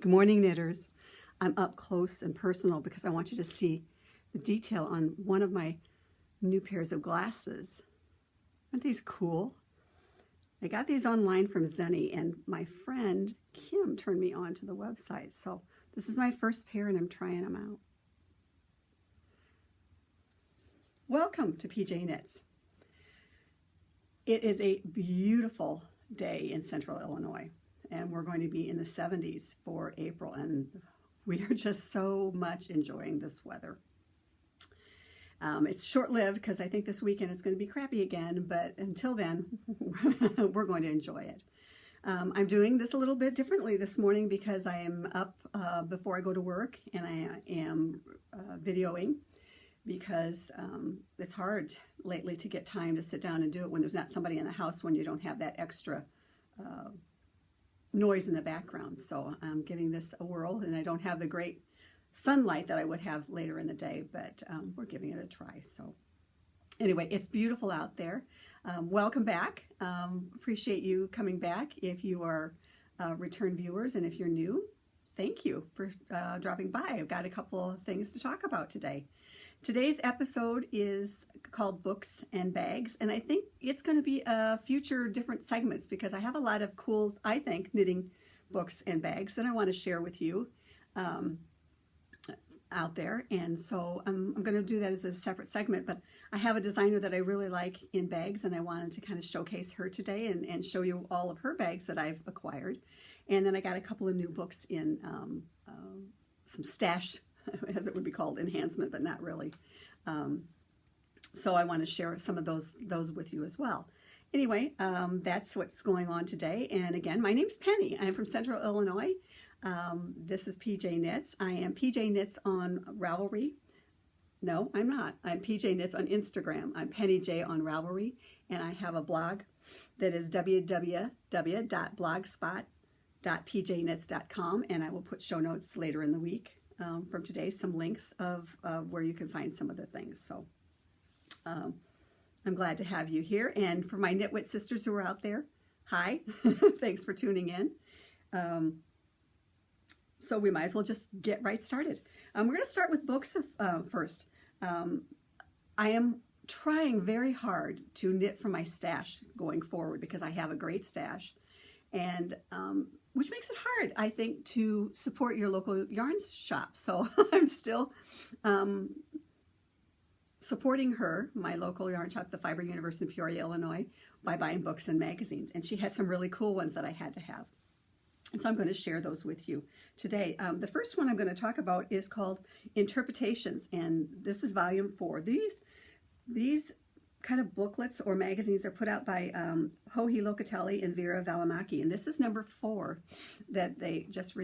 Good morning, knitters. I'm up close and personal because I want you to see the detail on one of my new pairs of glasses. Aren't these cool? I got these online from Zenni, and my friend Kim turned me on to the website. So this is my first pair and I'm trying them out. Welcome to PJ Knits. It is a beautiful day in central Illinois, and we're going to be in the 70s for April, and we are just so much enjoying this weather. It's short-lived because I think this weekend it's going to be crappy again, but until then, we're going to enjoy it. I'm doing this a little bit differently this morning because I am up before I go to work, and I am videoing because it's hard lately to get time to sit down and do it when there's not somebody in the house, when you don't have that extra noise in the background. So I'm giving this a whirl, and I don't have the great sunlight that I would have later in the day, but we're giving it a try. So anyway, it's beautiful out there. Welcome back. Appreciate you coming back. If you are return viewers, and if you're new, thank you for dropping by. I've got a couple of things to talk about today. Today's episode is called Books and Bags, and I think it's going to be future different segments because I have a lot of cool, I think, knitting books and bags that I want to share with you out there. And so I'm going to do that as a separate segment, but I have a designer that I really like in bags, and I wanted to kind of showcase her today and show you all of her bags that I've acquired. And then I got a couple of new books in some stash, as it would be called, enhancement, but not really. So I want to share some of those with you as well. Anyway, that's what's going on today. And again, my name's Penny. I'm from Central Illinois. This is PJ Knits. I am PJ Knits on Ravelry. No, I'm not. I'm PJ Knits on Instagram. I'm Penny J on Ravelry. And I have a blog that is www.blogspot.pjknits.com. And I will put show notes later in the week from today, some links of where you can find some of the things. So I'm glad to have you here. And for my Knitwit sisters who are out there, hi. Thanks for tuning in. So we might as well just get right started. We're going to start with books first. I am trying very hard to knit from my stash going forward because I have a great stash, and which makes it hard, I think, to support your local yarn shop. So I'm still supporting her, my local yarn shop, the Fiber Universe in Peoria, Illinois, by buying books and magazines. And she has some really cool ones that I had to have. And so I'm going to share those with you today. The first one I'm going to talk about is called Interpretations, and this is volume 4. These kind of booklets or magazines are put out by Joji Locatelli and Vera Valimaki, and this is number 4 that they just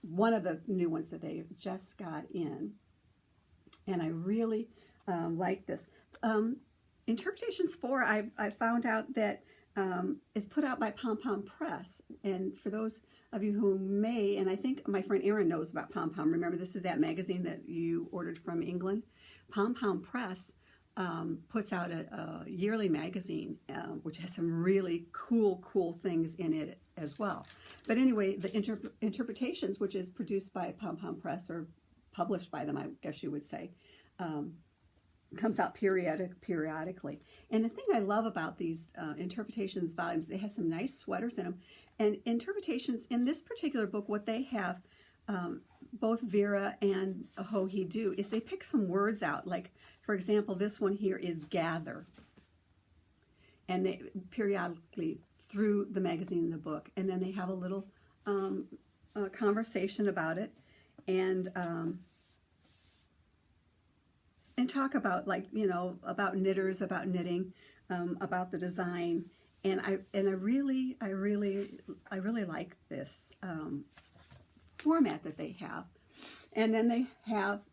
one of the new ones that they just got in, and I really like this. Interpretations 4, I found out that is put out by Pom Pom Press, and for those of you who may, and I think my friend Erin knows about Pom Pom. Remember, this is that magazine that you ordered from England. Pom Pom Press puts out a yearly magazine which has some really cool things in it as well. But anyway, the Interpretations, which is produced by Pom Pom Press, or published by them, I guess you would say, comes out periodically. And the thing I love about these Interpretations volumes, they have some nice sweaters in them. And Interpretations, in this particular book, what they have, both Vera and Joji do, is they pick some words out. Like, for example, this one here is gather. And they periodically through the magazine and the book. And then they have a little conversation about it. And talk about, like, you know, about knitters, about knitting, about the design, and I really like this format that they have. And then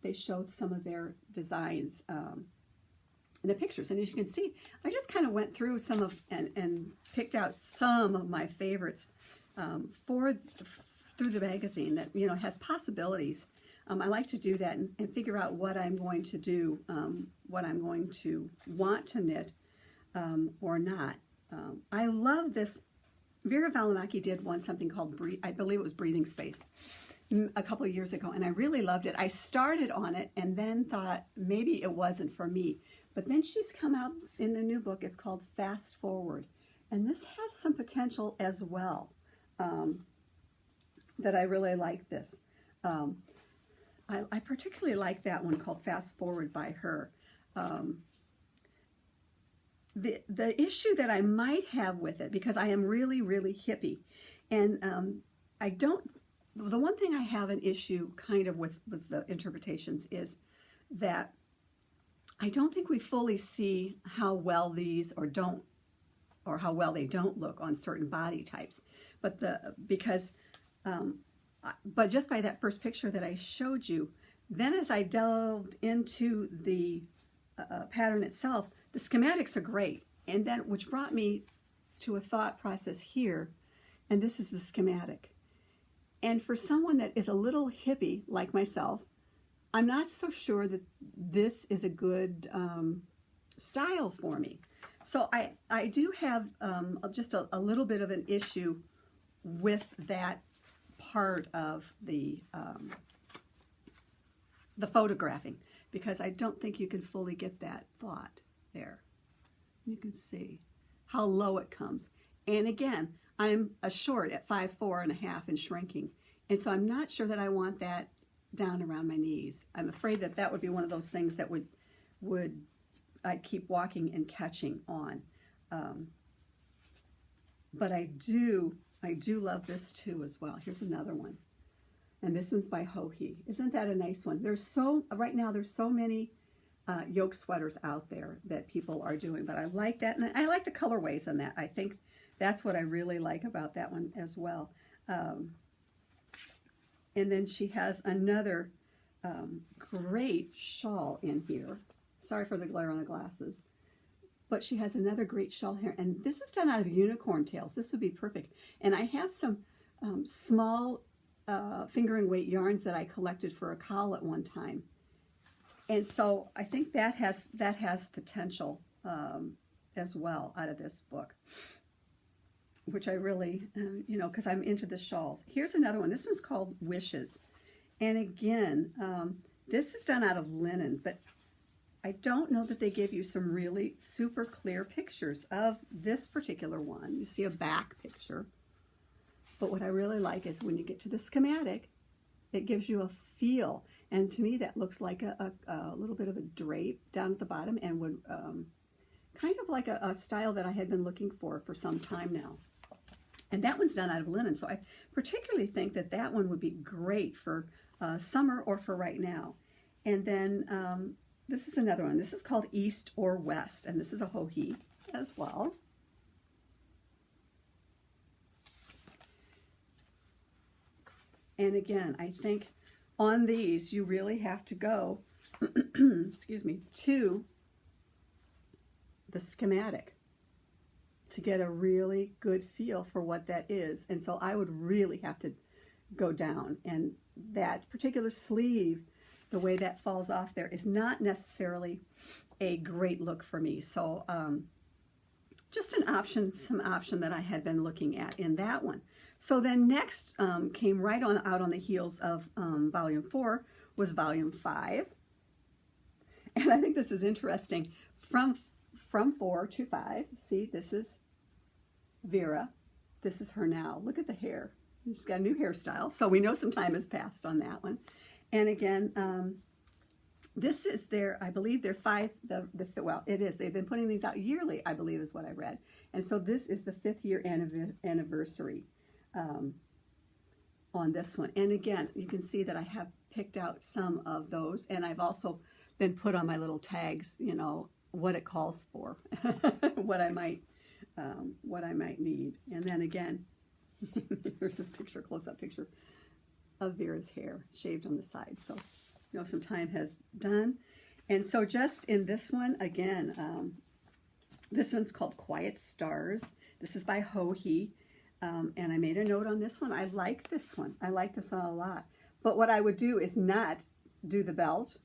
they show some of their designs in the pictures, and as you can see, I just kind of went through some of and picked out some of my favorites through the magazine that, you know, has possibilities. I like to do that and figure out what I'm going to do, what I'm going to want to knit or not. I love this Vera Valimaki did something called I believe it was Breathing Space, a couple of years ago, and I really loved it. I started on it and then thought maybe it wasn't for me. But then she's come out in the new book. It's called Fast Forward. And this has some potential as well, that I really like this. I particularly like that one called Fast Forward by her. The issue that I might have with it, because I am really, really hippie, and the one thing I have an issue kind of with the interpretations is that I don't think we fully see how well these or how well they don't look on certain body types. But just by that first picture that I showed you, then as I delved into the pattern itself, the schematics are great. And then, which brought me to a thought process here, and this is the schematic. And for someone that is a little hippie like myself, I'm not so sure that this is a good style for me. So I do have just a little bit of an issue with that part of the photographing, because I don't think you can fully get that thought there. You can see how low it comes. And again, I'm a short at 5'4.5" and shrinking. And so I'm not sure that I want that down around my knees. I'm afraid that that would be one of those things that would I'd keep walking and catching on. But I do love this too as well. Here's another one. And this one's by Joji. Isn't that a nice one? Right now there's so many yoke sweaters out there that people are doing, but I like that. And I like the colorways on that. I think that's what I really like about that one as well. And then she has another great shawl in here. Sorry for the glare on the glasses. But she has another great shawl here. And this is done out of unicorn tails. This would be perfect. And I have some small fingering weight yarns that I collected for a cowl at one time. And so I think that has potential as well out of this book, which I really, because I'm into the shawls. Here's another one. This one's called Wishes. And again, this is done out of linen, but I don't know that they give you some really super clear pictures of this particular one. You see a back picture. But what I really like is when you get to the schematic, it gives you a feel. And to me, that looks like a little bit of a drape down at the bottom, and would kind of like a style that I had been looking for some time now. And that one's done out of linen, so I particularly think that that one would be great for summer or for right now. And then this is another one. This is called East or West, and this is a Joji as well. And again, I think on these, you really have to go, excuse me, to the schematic to get a really good feel for what that is. And so I would really have to go down. And that particular sleeve, the way that falls off there, is not necessarily a great look for me. So just some option that I had been looking at in that one. So then next came right out on the heels of Volume 4 was Volume 5. And I think this is interesting. From 4 to 5, see, this is Vera. This is her now. Look at the hair. She's got a new hairstyle. So we know some time has passed on that one. And again, this is I believe they're well, it is. They've been putting these out yearly, I believe is what I read. And so this is the 5th year anniversary on this one. And again, you can see that I have picked out some of those, and I've also been put on my little tags, what it calls for, what I might need. And then again, here's a picture, close-up picture of Vera's hair shaved on the side. So, some time has done. And so just in this one, again, this one's called Quiet Stars. This is by Joji. And I made a note on this one. I like this one. I like this one a lot. But what I would do is not do the belt,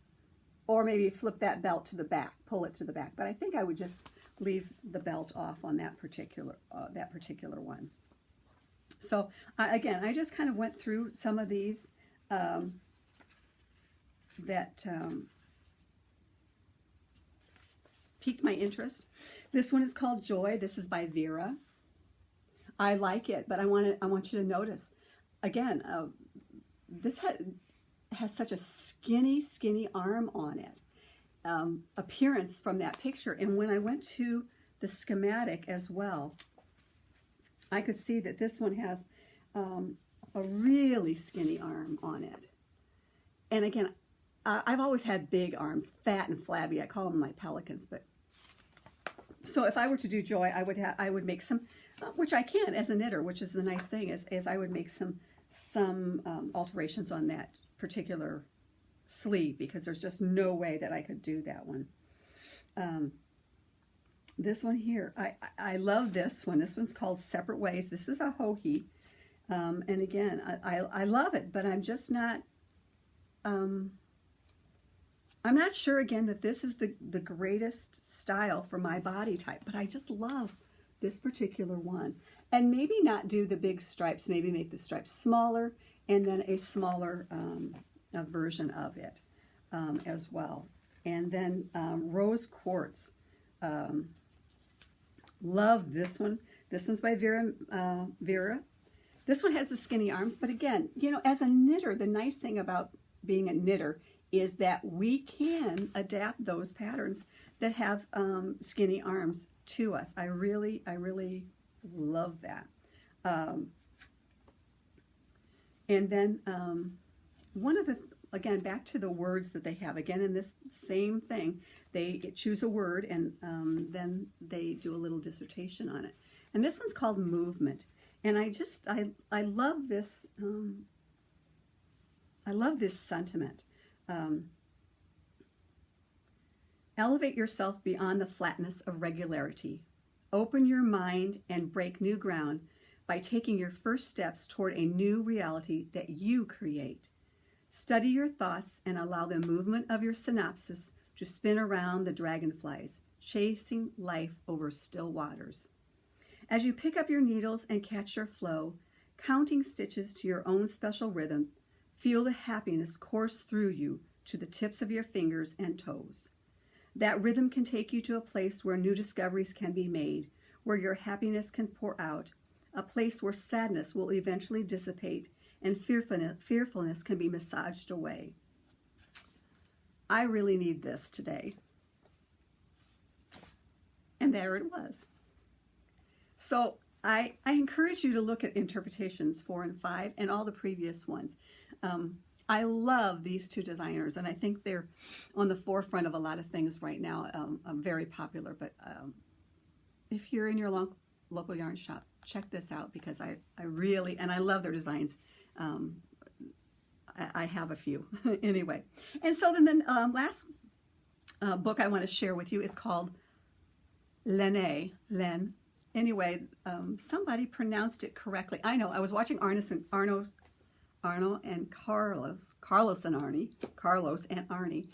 or maybe flip that belt to the back, pull it to the back. But I think I would just leave the belt off on that particular one. So again, I just kind of went through some of these that piqued my interest. This one is called Joy. This is by Vera. I like it, but I want you to notice again. This has such a skinny arm on it. Appearance from that picture, and when I went to the schematic as well, I could see that this one has a really skinny arm on it. And again, I've always had big arms, fat and flabby. I call them my pelicans. But so if I were to do Joy, I would make some, which I can as a knitter, which is the nice thing, is I would make some alterations on that particular sleeve, because there's just no way that I could do that one. This one here, I love this one. This one's called Separate Ways. This is a Joji. And again, I love it, but I'm just not, I'm not sure again that this is the greatest style for my body type, but I just love this particular one. And maybe not do the big stripes, maybe make the stripes smaller, and then a smaller a version of it as well. And then Rose Quartz. Love this one. This one's by Vera. This one has the skinny arms, but again, you know, as a knitter, the nice thing about being a knitter is that we can adapt those patterns that have skinny arms to us. I really love that. And then one of the, again, back to the words that they have, again, in this same thing, they choose a word and then they do a little dissertation on it. And this one's called Movement. And I love this, I love this sentiment. Elevate yourself beyond the flatness of regularity. Open your mind and break new ground by taking your first steps toward a new reality that you create. Study your thoughts and allow the movement of your synapses to spin around the dragonflies, chasing life over still waters. As you pick up your needles and catch your flow, counting stitches to your own special rhythm, feel the happiness course through you to the tips of your fingers and toes. That rhythm can take you to a place where new discoveries can be made, where your happiness can pour out, a place where sadness will eventually dissipate and fearfulness can be massaged away. I really need this today. And there it was. So I encourage you to look at interpretations 4 and 5 and all the previous ones. I love these two designers, and I think they're on the forefront of a lot of things right now. Very popular, but if you're in your local yarn shop, check this out, because I really, and I love their designs. I have a few anyway. And so then the last book I want to share with you is called Len. Anyway, somebody pronounced it correctly. I know. I was watching Carlos and Arnie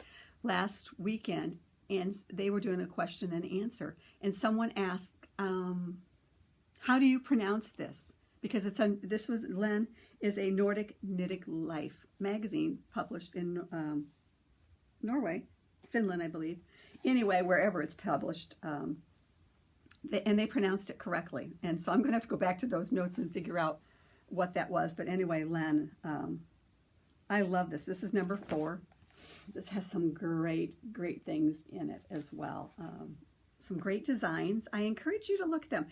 last weekend, and they were doing a question and answer. And someone asked, "How do you pronounce this?" Because Len is a Nordic Knitting Life magazine published in Norway, Finland, I believe. Anyway, wherever it's published. And they pronounced it correctly. And so I'm going to have to go back to those notes and figure out what that was. But anyway, Len, I love this. This is number 4. This has some great things in it as well. Some great designs. I encourage you to look at them.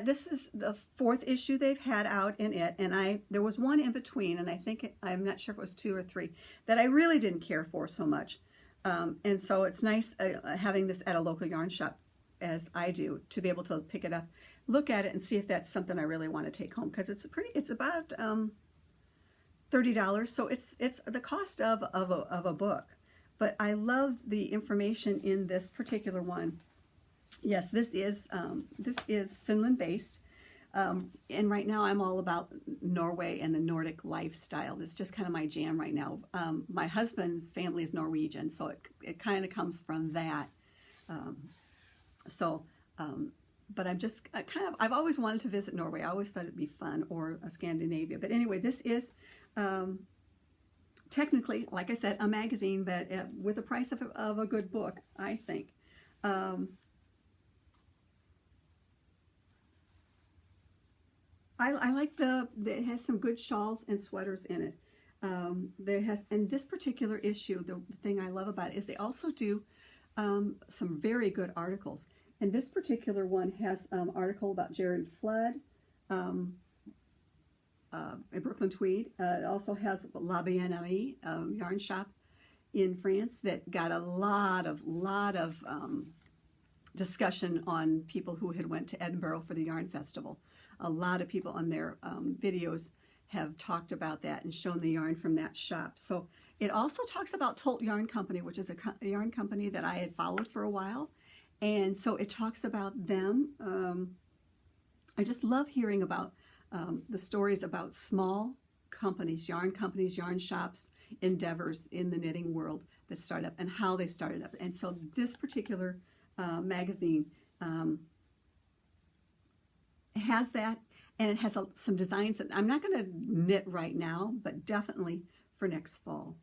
This is the 4th issue they've had out in it. And there was one in between, and I'm not sure if it was 2 or 3, that I really didn't care for so much. And so it's nice having this at a local yarn shop, as I do, to be able to pick it up, look at it, and see if that's something I really want to take home, because it's about $30, so it's the cost of a book. But I love the information in this particular one. Yes, this is Finland based, and right now I'm all about Norway and the Nordic lifestyle. It's just kind of my jam right now. My husband's family is Norwegian, so it kind of comes from that. but I'm just I've always wanted to visit Norway. I always thought it'd be fun, or Scandinavia. But anyway, this is technically, like I said, a magazine, but with the price of a good book, I think. I like it has some good shawls and sweaters in it. And this particular issue, the thing I love about it is they also do some very good articles. And this particular one has an article about Jared Flood, in Brooklyn Tweed. It also has La Bien-Aimée, yarn shop in France, that got a lot of discussion on people who had went to Edinburgh for the Yarn Festival. A lot of people on their videos have talked about that and shown the yarn from that shop. So it also talks about Tolt Yarn Company, which is a yarn company that I had followed for a while. And so it talks about them. I just love hearing about the stories about small companies, yarn shops, endeavors in the knitting world that start up and how they started up. And so this particular magazine has that, and it has some designs that I'm not going to knit right now, but definitely for next fall.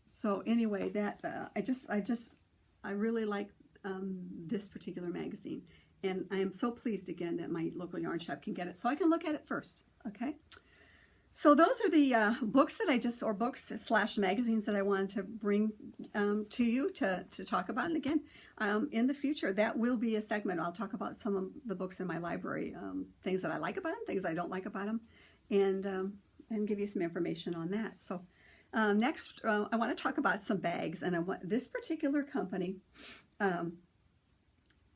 So anyway, that I really like this particular magazine, and I am so pleased again that my local yarn shop can get it, so I can look at it first. Okay. So those are the books that or books/magazines that I wanted to bring to you to talk about. And again, in the future, that will be a segment. I'll talk about some of the books in my library, things that I like about them, things I don't like about them, and give you some information on that. So next, I want to talk about some bags. And this particular company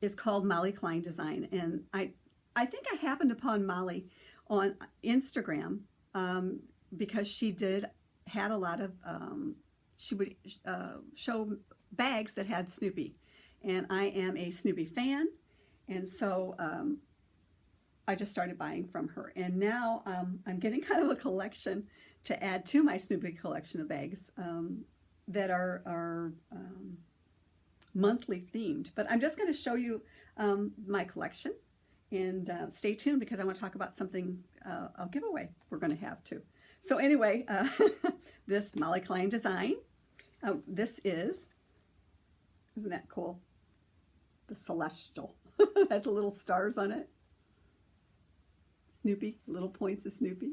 is called Molly Klein Design. And I think I happened upon Molly on Instagram, because she had a lot of, she would show bags that had Snoopy, and I am a Snoopy fan, and so I just started buying from her, and now I'm getting kind of a collection to add to my Snoopy collection of bags that are monthly themed. But I'm just going to show you my collection. And stay tuned, because I want to talk about something, a giveaway we're going to have too. So anyway, this Molly Klein Design, this isn't that cool? The Celestial. Has the little stars on it. Snoopy, little points of Snoopy.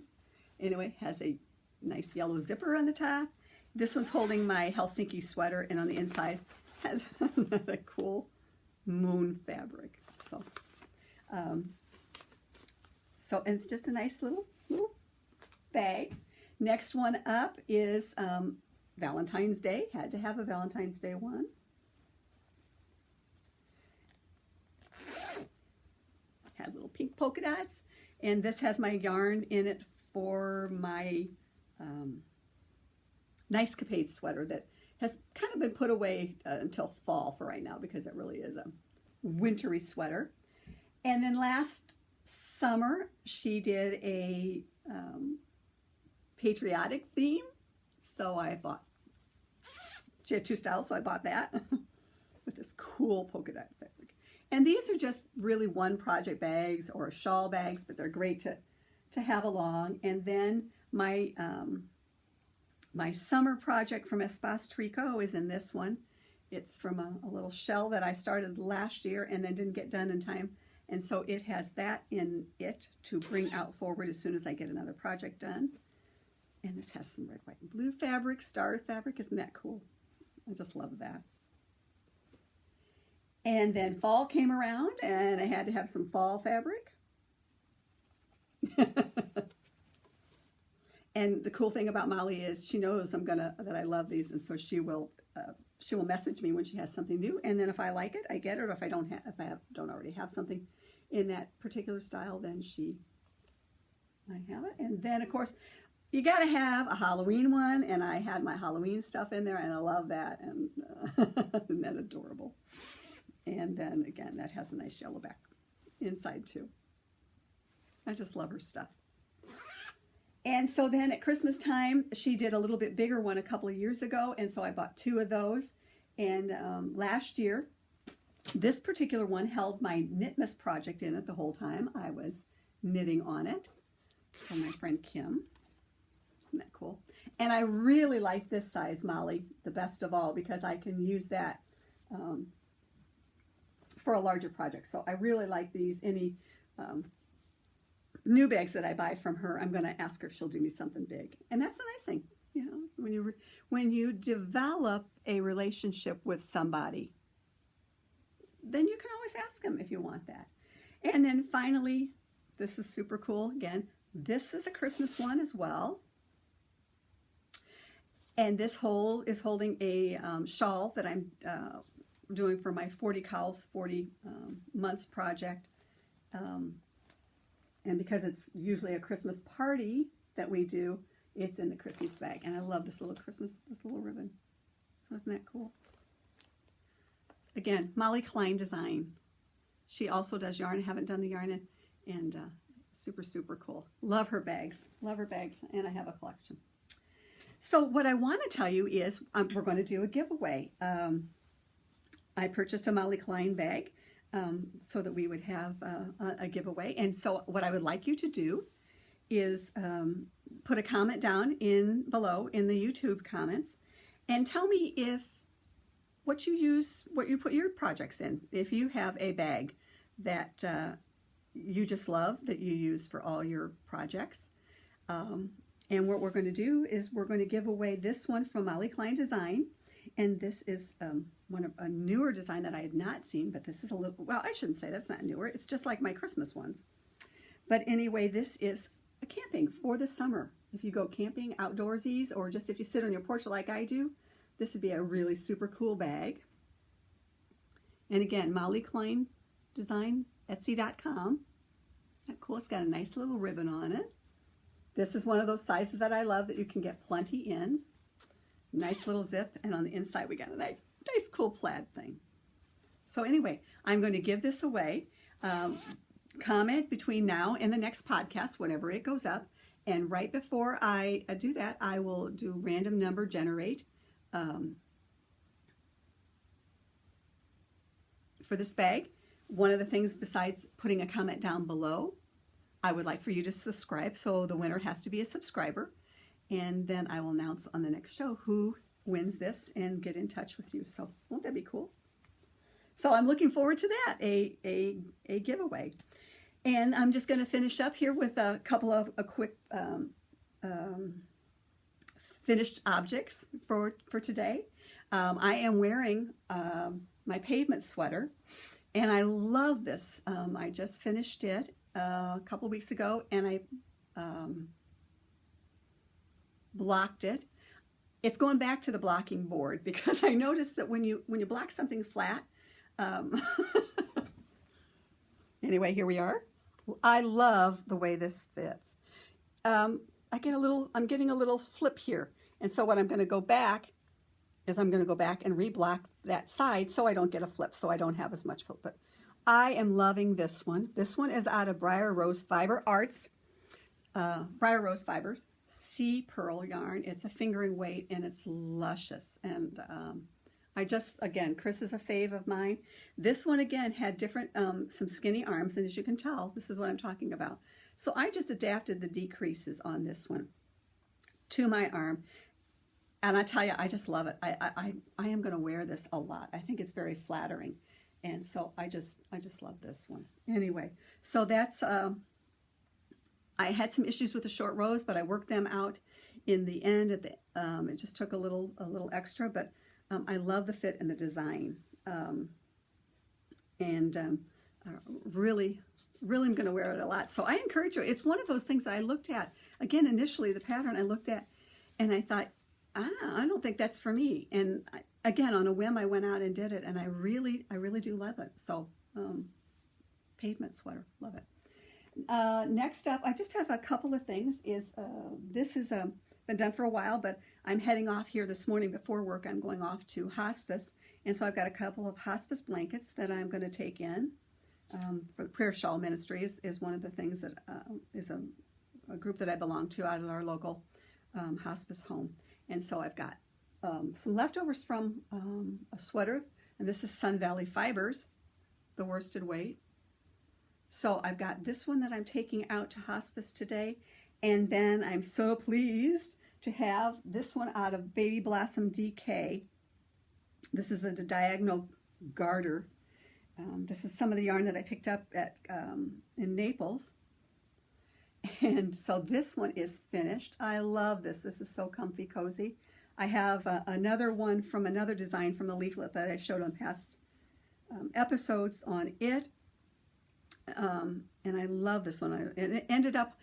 Anyway, has a nice yellow zipper on the top. This one's holding my Helsinki sweater, and on the inside has a cool moon fabric. And it's just a nice little bag. Next one up is Valentine's Day. Had to have a Valentine's Day one. Has little pink polka dots, and this has my yarn in it for my Nice Capade sweater that has kind of been put away until fall for right now, because it really is a wintry sweater. And then last summer, she did a patriotic theme. So she had two styles, so I bought that with this cool polka dot fabric. And these are just really one project bags or shawl bags, but they're great to have along. And then my my summer project from Espace Tricot is in this one. It's from a little shell that I started last year and then didn't get done in time. And so it has that in it to bring out forward as soon as I get another project done. And this has some red, white, and blue fabric, star fabric. Isn't that cool? I just love that. And then fall came around, and I had to have some fall fabric. And the cool thing about Molly is she knows that I love these, and so she will message me when she has something new, and then if I like it, I get it. Or if I don't already have something in that particular style, then I have it. And then of course you got to have a Halloween one, and I had my Halloween stuff in there, and I love that. And isn't that adorable? And then again, that has a nice yellow back inside too. I just love her stuff. And so then at Christmas time, she did a little bit bigger one a couple of years ago, and so I bought two of those. And last year, This particular one held my Knitmas project in it the whole time I was knitting on it. From my friend Kim. Isn't that cool? And I really like this size, Molly, the best of all, because I can use that for a larger project. So I really like these. Any new bags that I buy from her, I'm going to ask her if she'll do me something big. And that's the nice thing, you know, when you develop a relationship with somebody, then you can always ask them if you want that. And then finally, this is super cool. Again, this is a Christmas one as well. And this whole is holding a shawl that I'm doing for my 40 Cowls, 40 months project. And because it's usually a Christmas party that we do, it's in the Christmas bag. And I love this little ribbon. So isn't that cool? Again, Molly Klein Design. She also does yarn. I haven't done the yarn and super, super cool. Love her bags. Love her bags. And I have a collection. So what I want to tell you is we're going to do a giveaway. I purchased a Molly Klein bag so that we would have a giveaway. And so what I would like you to do is put a comment down below in the YouTube comments and tell me what you put your projects in. If you have a bag that you just love, that you use for all your projects. And what we're going to do is we're going to give away this one from Molly Klein Design. And this is a newer design that I had not seen, but this is a little, well, I shouldn't say that's not newer. It's just like my Christmas ones. But anyway, this is a camping for the summer. If you go camping, outdoorsies, or just if you sit on your porch like I do, this would be a really super cool bag. And again, Molly Klein Design, Etsy.com. Isn't that cool? It's got a nice little ribbon on it. This is one of those sizes that I love that you can get plenty in. Nice little zip, and on the inside we got a nice cool plaid thing. So anyway, I'm going to give this away. Comment between now and the next podcast, whenever it goes up. And right before I do that, I will do random number generate for this bag. One of the things besides putting a comment down below, I would like for you to subscribe. So the winner has to be a subscriber. And then I will announce on the next show who wins this and get in touch with you. So won't that be cool? So I'm looking forward to that, a giveaway. And I'm just going to finish up here with a couple of quick finished objects for today. I am wearing my pavement sweater, and I love this. I just finished it a couple weeks ago, and I blocked it. It's going back to the blocking board because I noticed that when you block something flat, anyway, here we are. I love the way this fits. I'm getting a little flip here, and so what I'm going to go back is I'm going to go back and reblock that side so I don't get a flip, so I don't have as much flip. But I am loving this one. This one is out of Briar Rose Fiber Arts. Briar Rose Fibers. Sea Pearl yarn. It's a fingering weight and it's luscious. And again, Chris is a fave of mine. This one again had different, some skinny arms, and as you can tell, this is what I'm talking about. So I just adapted the decreases on this one to my arm. And I tell you, I just love it. I am going to wear this a lot. I think it's very flattering. And so I just love this one. Anyway, so that's, I had some issues with the short rows, but I worked them out in the end. It just took a little extra, but I love the fit and the design. Really I'm going to wear it a lot. So I encourage you. It's one of those things that I looked at. Again, initially, the pattern I looked at, and I thought, I don't think that's for me. And again, on a whim, I went out and did it, and I really do love it. So pavement sweater, love it. Next up, I just have a couple of things. This has been done for a while, but I'm heading off here this morning before work. I'm going off to hospice, and so I've got a couple of hospice blankets that I'm going to take in. For the Prayer Shawl Ministry is one of the things that is a group that I belong to out of our local hospice home. And so I've got some leftovers from a sweater, and this is Sun Valley Fibers. the worsted weight. So I've got this one that I'm taking out to hospice today. And then I'm so pleased to have this one out of Baby Blossom DK. This is the diagonal garter. This is some of the yarn that I picked up at in Naples. And so this one is finished. I love this. This is so comfy, cozy. I have another one from another design from a leaflet that I showed on past episodes on it. And I love this one. And it ended up,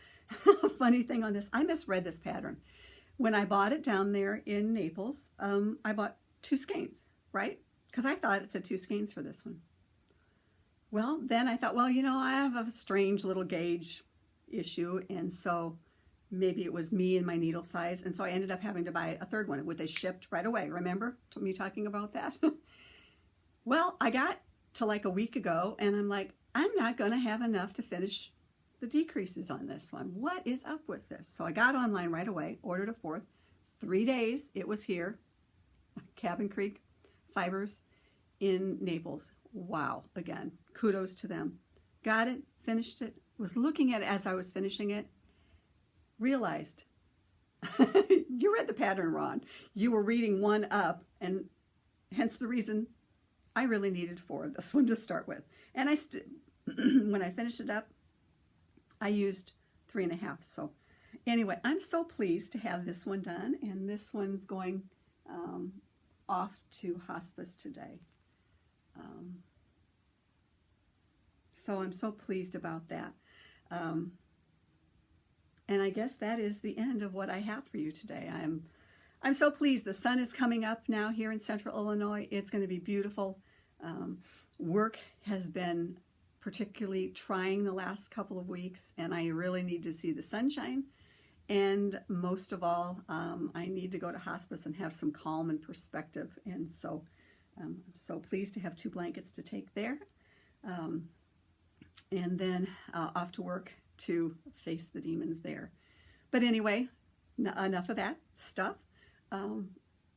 a funny thing on this, I misread this pattern. When I bought it down there in Naples, I bought 2 skeins, right? Because I thought it said 2 skeins for this one. Well, then I thought, well, you know, I have a strange little gauge issue, and so maybe it was me and my needle size, and so I ended up having to buy a 3rd one, which they shipped right away. Remember me talking about that? Well, I got to like a week ago, and I'm like, I'm not going to have enough to finish the decreases on this one. What is up with this? So I got online right away, ordered a 4th. 3 days, it was here. Cabin Creek Fibers in Naples. Wow, again, kudos to them. Got it, finished it, was looking at it as I was finishing it, realized you read the pattern wrong. You were reading one up, and hence the reason I really needed 4 of this one to start with. And when I finished it up, I used 3.5. So anyway, I'm so pleased to have this one done, and this one's going off to hospice today. So I'm so pleased about that. And I guess that is the end of what I have for you today. I'm so pleased. The sun is coming up now here in Central Illinois. It's going to be beautiful. Work has been particularly trying the last couple of weeks, and I really need to see the sunshine. And most of all, I need to go to hospice and have some calm and perspective. And so I'm so pleased to have 2 blankets to take there. And then off to work to face the demons there. But anyway, enough of that stuff.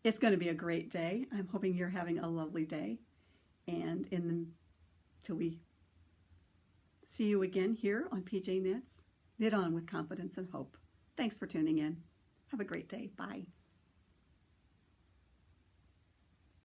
It's going to be a great day. I'm hoping you're having a lovely day. And till we see you again here on PJ Knits, knit on with confidence and hope. Thanks for tuning in. Have a great day. Bye.